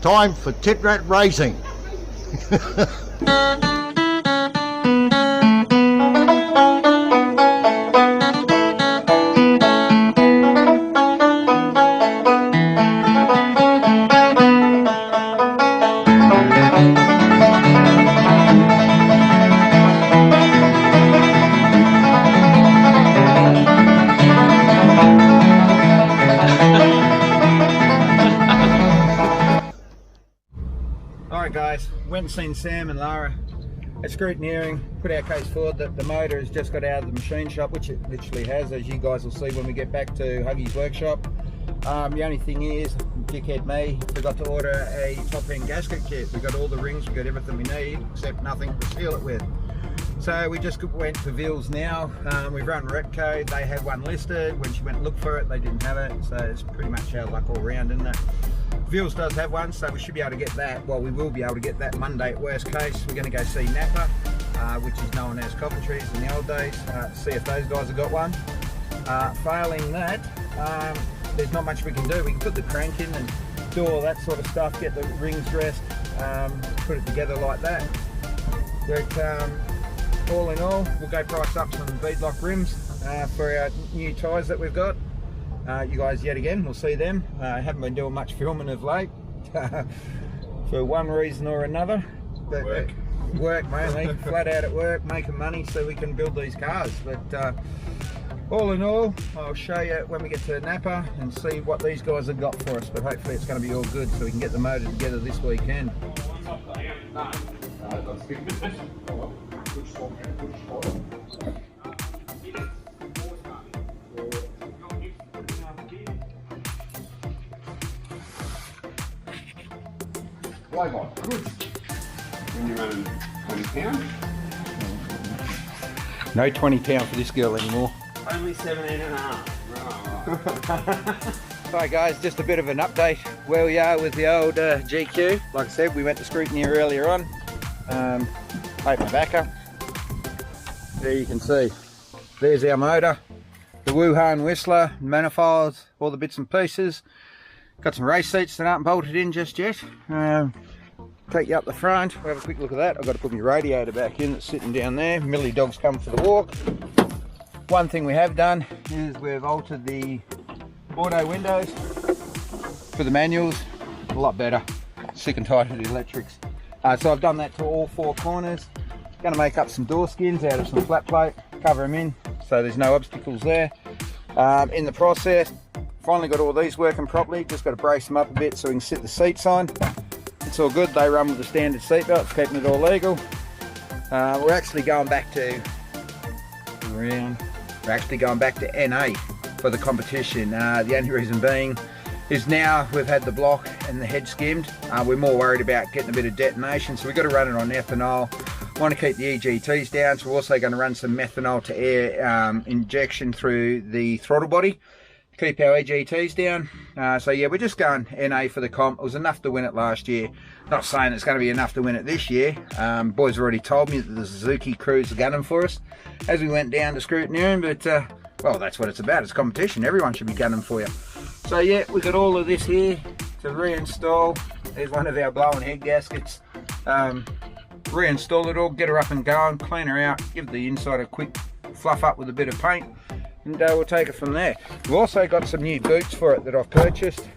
time for tit rat racing. Alright guys, went and seen Sam and Lara at scrutineering, put our case forward that the motor has just got out of the machine shop, which it literally has, as you guys will see when we get back to Huggy's workshop. The only thing is, dickhead me, forgot to order a top end gasket kit. We got all the rings, we got everything we need, except nothing to seal it with. So we just went to Vils now. We've run Repco, they had one listed. When she went to look for it, they didn't have it, so it's pretty much our luck all round, isn't it? Vils does have one, so we should be able to get that. Well, we will be able to get that Monday at worst case. We're going to go see Napa, which is known as Coventry's in the old days, see if those guys have got one. Failing that, there's not much we can do. We can put the crank in and do all that sort of stuff, get the rings dressed, put it together like that. But all in all, we'll go price up some beadlock rims for our new tyres that we've got. You guys yet again, we'll see them. Haven't been doing much filming of late for one reason or another. But work mainly, flat out at work, making money so we can build these cars. But all in all, I'll show you when we get to Napa and see what these guys have got for us. But hopefully it's going to be all good so we can get the motor together this weekend. Good. When you're running 20 pounds? No 20 pound for this girl anymore. Only 17 and a half. Hi guys, just a bit of an update where we are with the old GQ. Like I said, we went to scrutiny earlier on. Open the back up. There you can see, there's our motor. The Wuhan Whistler, manifolds, all the bits and pieces. Got some race seats that aren't bolted in just yet. Take you up the front, we'll have a quick look at that. I've got to put my radiator back in, that's sitting down there. Millie dog's come for the walk. One thing we have done is we've altered the auto windows for the manuals. A lot better. Sick and tired of the electrics. So I've done that to all four corners. Going to make up some door skins out of some flat plate, cover them in so there's no obstacles there. In the process, finally got all these working properly. Just got to brace them up a bit so we can sit the seats on. It's all good. They run with the standard seat belts, keeping it all legal. We're actually going back to NA for the competition. The only reason being is now we've had the block and the head skimmed. We're more worried about getting a bit of detonation, so we've got to run it on ethanol. Want to keep the EGTs down, so we're also going to run some methanol to air injection through the throttle body. Keep our EGTs down. So yeah, we're just going NA for the comp. It was enough to win it last year. Not saying it's going to be enough to win it this year. Boys already told me that the Suzuki crews are gunning for us as we went down to scrutineering, but well, that's what it's about. It's competition. Everyone should be gunning for you. So yeah, we've got all of this here to reinstall. There's one of our blowing head gaskets. Reinstall it all, get her up and going, clean her out, give the inside a quick fluff up with a bit of paint, and we'll take it from there. We've also got some new boots for it that I've purchased.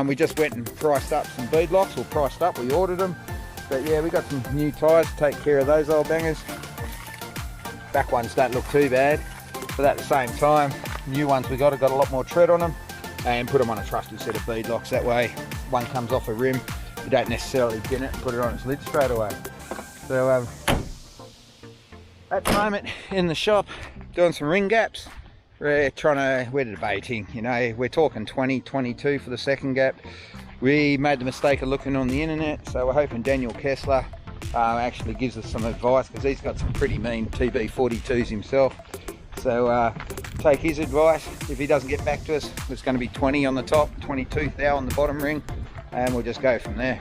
We just went and priced up some beadlocks, or priced up, we ordered them. But yeah, we got some new tyres to take care of those old bangers. Back ones don't look too bad, but at the same time, new ones we got have got a lot more tread on them, and put them on a trusty set of beadlocks. That way, one comes off a rim, you don't necessarily pin it and put it on its lid straight away. So at the moment in the shop doing some ring gaps. We're debating, you know, we're talking 20, 22 for the second gap. We made the mistake of looking on the internet, so we're hoping Daniel Kessler actually gives us some advice, because he's got some pretty mean TB42s himself. So take his advice. If he doesn't get back to us, it's going to be 20 on the top, 22 thou on the bottom ring, and we'll just go from there.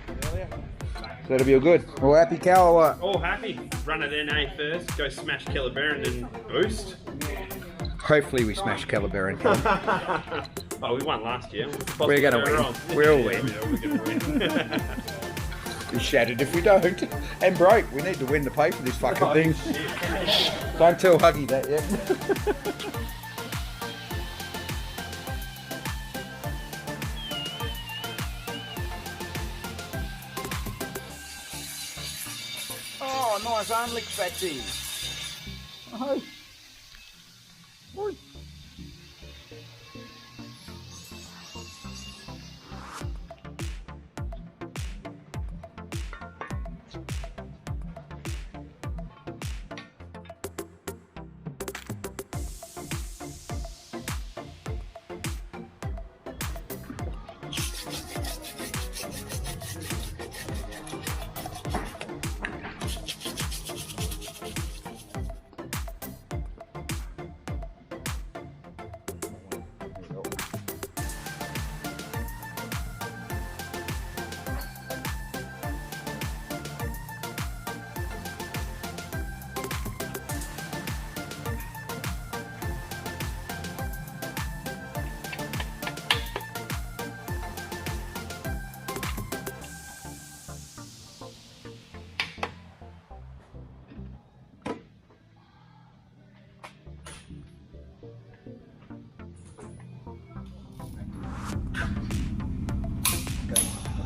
So it'll be all good. All happy, Cal, or what? All happy. Run it NA first, go smash Kellerberin and boost. Hopefully we smash Kellerberin. Oh, we won last year. We're going to win. We'll win. Yeah, we're going to win. Be shattered if we don't. And broke. We need to win to pay for this fucking thing. Don't tell Huggy that yet. Oh, nice unlicked fatty. Oh. Oi.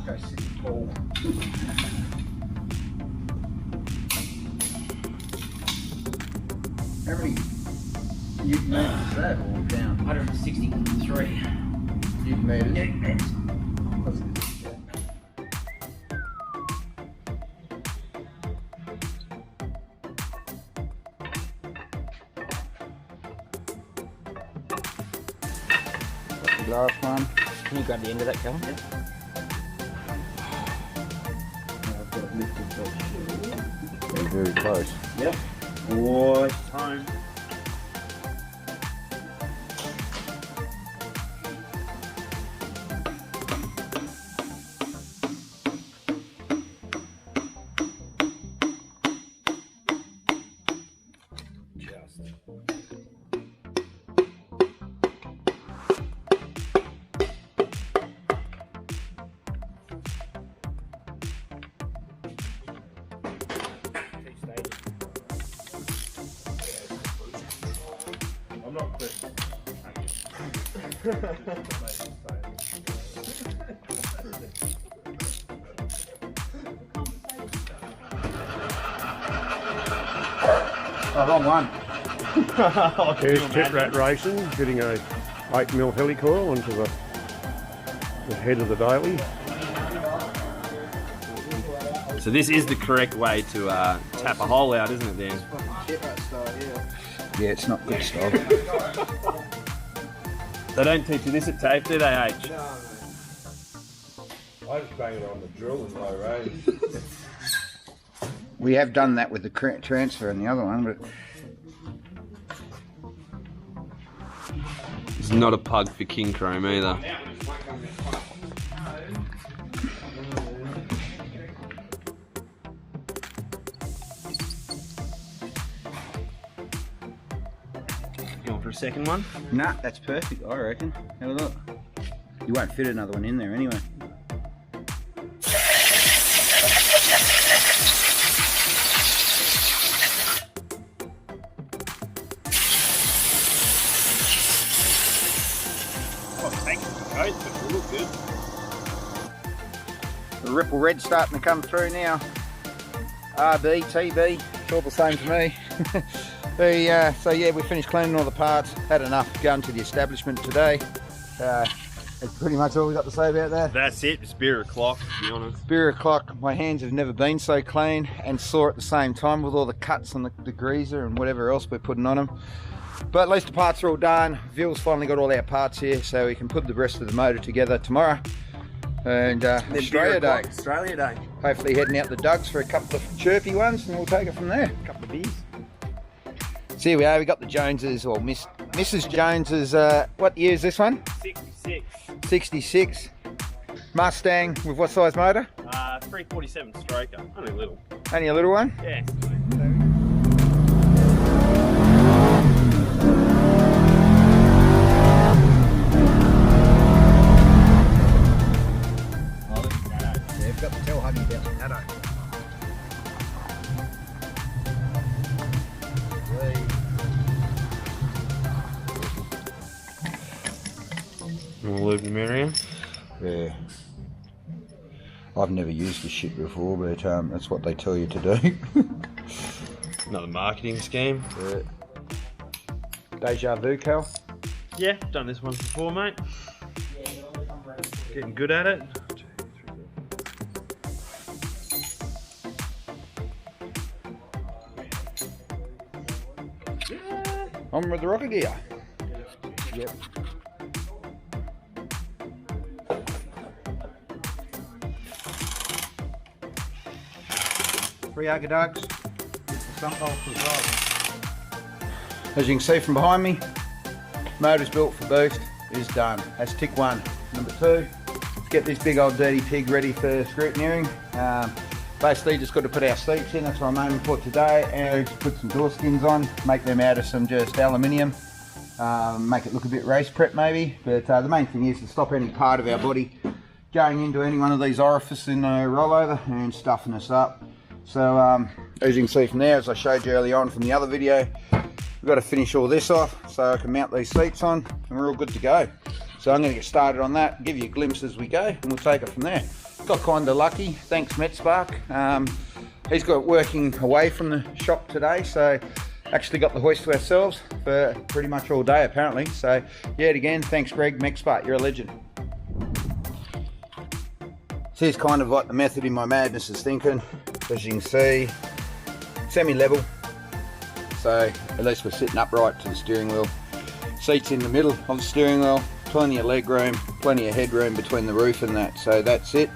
Go sit tall. How many Newton meters is that all down? 163. Newton meters? Yeah. That's the last one. Can you grab the end of that, Cal? Yeah. I've got it lifted, but they're very close. Yep. Boy, time. I'm not quick. Oh, wrong one. Here's Tit Rat Racing, getting a 8mm helicoil onto the head of the daily. So this is the correct way to tap a hole out, isn't it, Dan? Yeah, it's not good stuff. They don't teach you this at TAFE, do they, H? I just bang it on the drill in low range. We have done that with the transfer and the other one, but It's not a pug for king chrome either. Going for a second one? nah, that's perfect, I reckon. Have a look. You won't fit another one in there anyway. Look good. The ripple red starting to come through now. RB, TB, it's all the same to me. So yeah, we finished cleaning all the parts. Had enough going to the establishment today. That's pretty much all we got to say about that. That's it, it's beer o'clock, to be honest. Beer o'clock, my hands have never been so clean and sore at the same time with all the cuts on the degreaser and whatever else we're putting on them. But at least the parts are all done. Ville's finally got all our parts here, so we can put the rest of the motor together tomorrow. And Australia Day. Australia Day. Hopefully heading out the Dugs for a couple of chirpy ones and we'll take it from there. A couple of beers. So here we are, we got the Joneses, or Mrs. Jones's, what year is this one? 66. 66. Mustang with what size motor? 347 stroker. Only a little. Only a little one? Yeah. More luminaria. Yeah. I've never used this shit before, but that's what they tell you to do. Another marketing scheme. Deja vu, Cal. Yeah, done this one before, mate. Getting good at it. On with the rocket gear. Yep. Three Agadugs. Some bolts as well. As you can see from behind me, motor's built for boost, is done. That's tick one. Number two, let's get this big old dirty pig ready for scrutineering. Basically just got to put our seats in, that's what I'm aiming for today, and put some door skins on, make them out of some just aluminium, make it look a bit race prep maybe, but the main thing is to stop any part of our body going into any one of these orifices in the rollover and stuffing us up. So as you can see from there, as I showed you early on from the other video, we've got to finish all this off so I can mount these seats on and we're all good to go. So I'm going to get started on that, give you a glimpse as we go, and we'll take it from there. Got kind of lucky, thanks MetSpark. He's got working away from the shop today, so actually got the hoist to ourselves for pretty much all day apparently. So yet again, thanks Greg, MetSpark, you're a legend. So here's kind of like the method in my madness is thinking. As you can see, semi-level, so at least we're sitting upright to the steering wheel. Seats in the middle of the steering wheel, plenty of leg room, plenty of headroom between the roof and that, so that's it.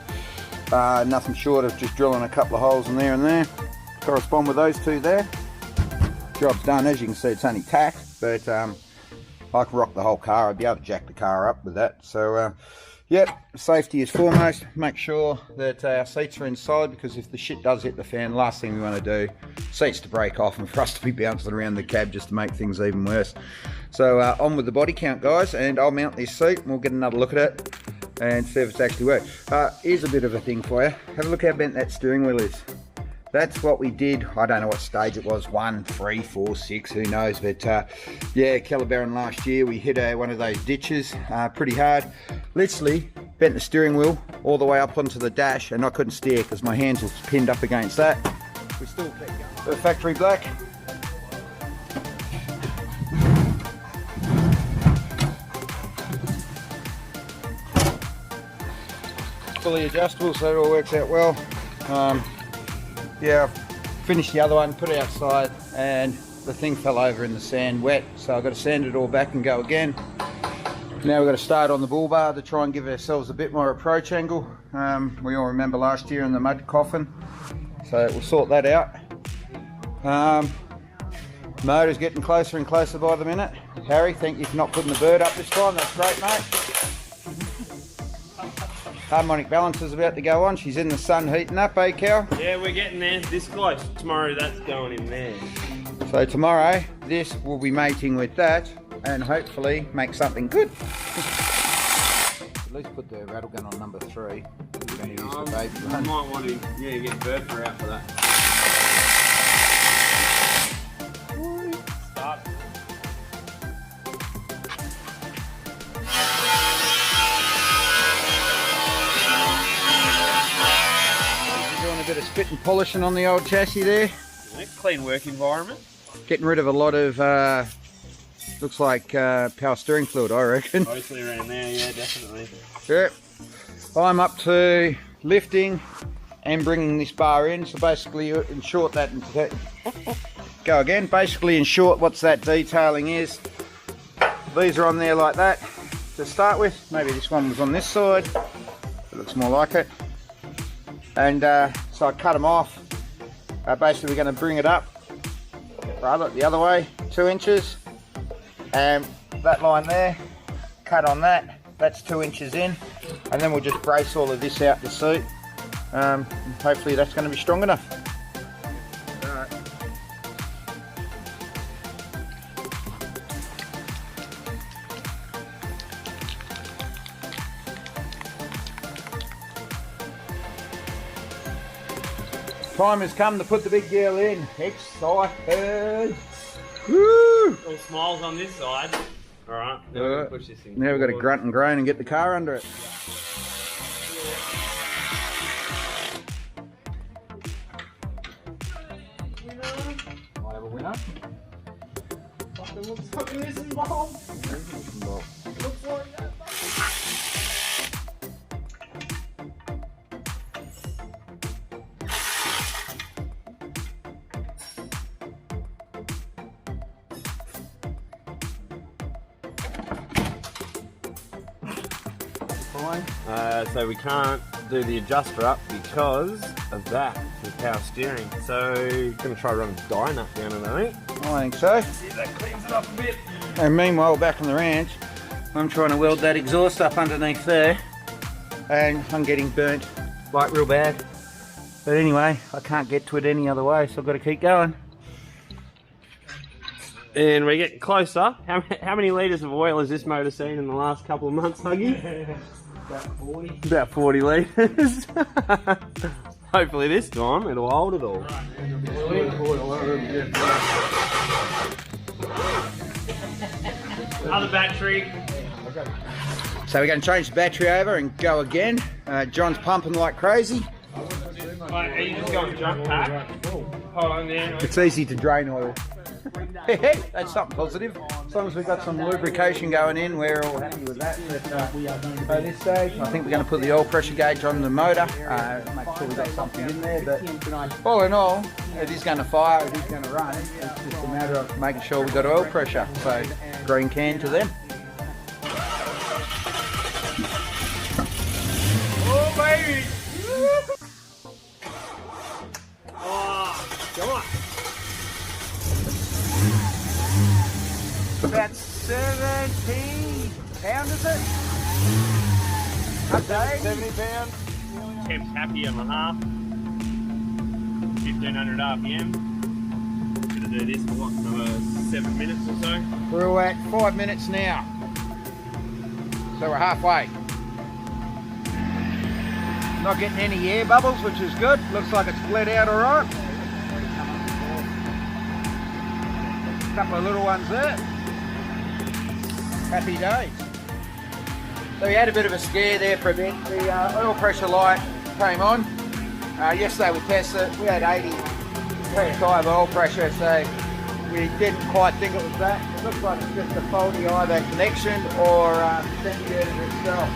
Nothing short of just drilling a couple of holes in there, correspond with those two there. Job's done. As you can see, it's only tack, but I can rock the whole car. I'd be able to jack the car up with that. So yep, safety is foremost. Make sure that our seats are inside, because if the shit does hit the fan, last thing we want to do, seats to break off and for us to be bouncing around the cab just to make things even worse. So on with the body count, guys, and I'll mount this seat and we'll get another look at it and see if it's actually worked. Here's a bit of a thing for you. Have a look how bent that steering wheel is. That's what we did. I don't know what stage it was, 1, 3, 4, 6, who knows, but yeah, Kellerberin last year we hit one of those ditches pretty hard. Literally bent the steering wheel all the way up onto the dash and I couldn't steer because my hands were pinned up against that. We still kept going. The factory black. Fully adjustable, so it all works out well. Yeah, I've finished the other one, put it outside, and the thing fell over in the sand wet, so I've got to sand it all back and go again. Now we've got to start on the bull bar to try and give ourselves a bit more approach angle. We all remember last year in the mud coffin, so we'll sort that out. Motor's getting closer and closer by the minute. Harry, thank you for not putting the bird up this time, that's great, mate. Harmonic balancer's about to go on. She's in the sun heating up, eh, Cal? Yeah, we're getting there. This close. Tomorrow, that's going in there. So tomorrow, this will be mating with that, and hopefully make something good. At least put the rattle gun on number 3. We're going to use the baby I one. might want to, yeah, get Bertha out for that. Start. Doing a bit of spit and polishing on the old chassis there. Clean work environment. Getting rid of a lot of, looks like power steering fluid, I reckon. Mostly around there, yeah, definitely. Yep. I'm up to lifting and bringing this bar in. So basically, in short, that go again. Basically, in short, what's that detailing is. These are on there like that to start with. Maybe this one was on this side. It looks more like it. And so I cut them off. Basically, we're going to bring it up, rather the other way, 2 inches. And that line there, cut on that. That's 2 inches in, and then we'll just brace all of this out the seat. Hopefully that's going to be strong enough. Alright. Time has come to put the big girl in. Excited! Woo! All smiles on this side. Alright, now we're gonna push this thing. Now we've got to forward. grunt and groan and get the car under it. Might have a winner. Looks like a missing bulb. Looks like that. So we can't do the adjuster up because of that, the power steering. So gonna try to run a die nut down it, I think. I think so. See if that cleans it up a bit. And meanwhile, back on the ranch, I'm trying to weld that exhaust up underneath there, and I'm getting burnt like real bad. But anyway, I can't get to it any other way, so I've got to keep going. And we're getting closer. How many litres of oil has this motor seen in the last couple of months, Huggy? About 40. About 40 litres. Hopefully this time it'll hold it all. Other battery. So we're going to change the battery over and go again. John's pumping like crazy. Right, are you just going jump pack? Hold on there. It's easy to drain oil. Hey, that's something positive. As long as we've got some lubrication going in, we're all happy with that. But at this stage, I think we're going to put the oil pressure gauge on the motor, make sure we've got something in there. But all in all, it is going to fire, it is going to run. It's just a matter of making sure we've got oil pressure. So green can to them. Oh, baby! Oh, come on. About 17 pounds, is it? Okay. 70 pounds. Temp's happy and a half. 1500 RPM. Gonna do this for what, another 7 minutes or so? We're at 5 minutes now. So we're halfway. Not getting any air bubbles, which is good. Looks like it's bled out all right. Couple of little ones there. Happy days. So we had a bit of a scare there for a bit. The oil pressure light came on. Yesterday we tested it. We had 80 PSI of oil pressure, so we didn't quite think it was that. It looks like it's just a faulty either connection or the sensor itself.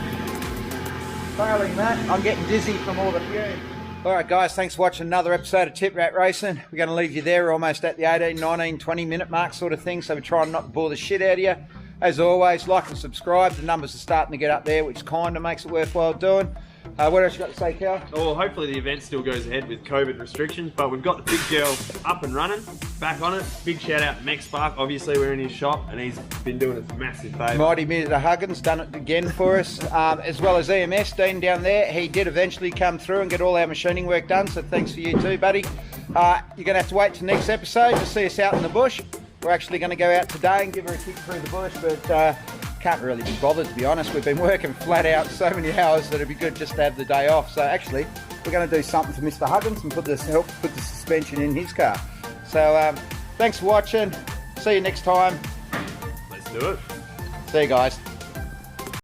Failing that, I'm getting dizzy from all the fumes. Alright guys, thanks for watching another episode of Tip Rat Racing. We're going to leave you there. We're almost at the 18, 19, 20 minute mark sort of thing, so we're trying not to bore the shit out of you. As always, like and subscribe. The numbers are starting to get up there, which kind of makes it worthwhile doing. What else you got to say, Cal? Well, hopefully the event still goes ahead with COVID restrictions, but we've got the big girl up and running, back on it. Big shout out Max Spark. Obviously we're in his shop and he's been doing us a massive favour. Mighty Mr. Huggins done it again for us, as well as EMS, Dean down there. He did eventually come through and get all our machining work done, so thanks for you too, buddy. You're going to have to wait till next episode to see us out in the bush. We're actually going to go out today and give her a kick through the bush, but can't really be bothered, to be honest. We've been working flat out so many hours that it'd be good just to have the day off. So actually, we're going to do something for Mr. Huggins and help put the suspension in his car. So thanks for watching. See you next time. Let's do it. See you guys.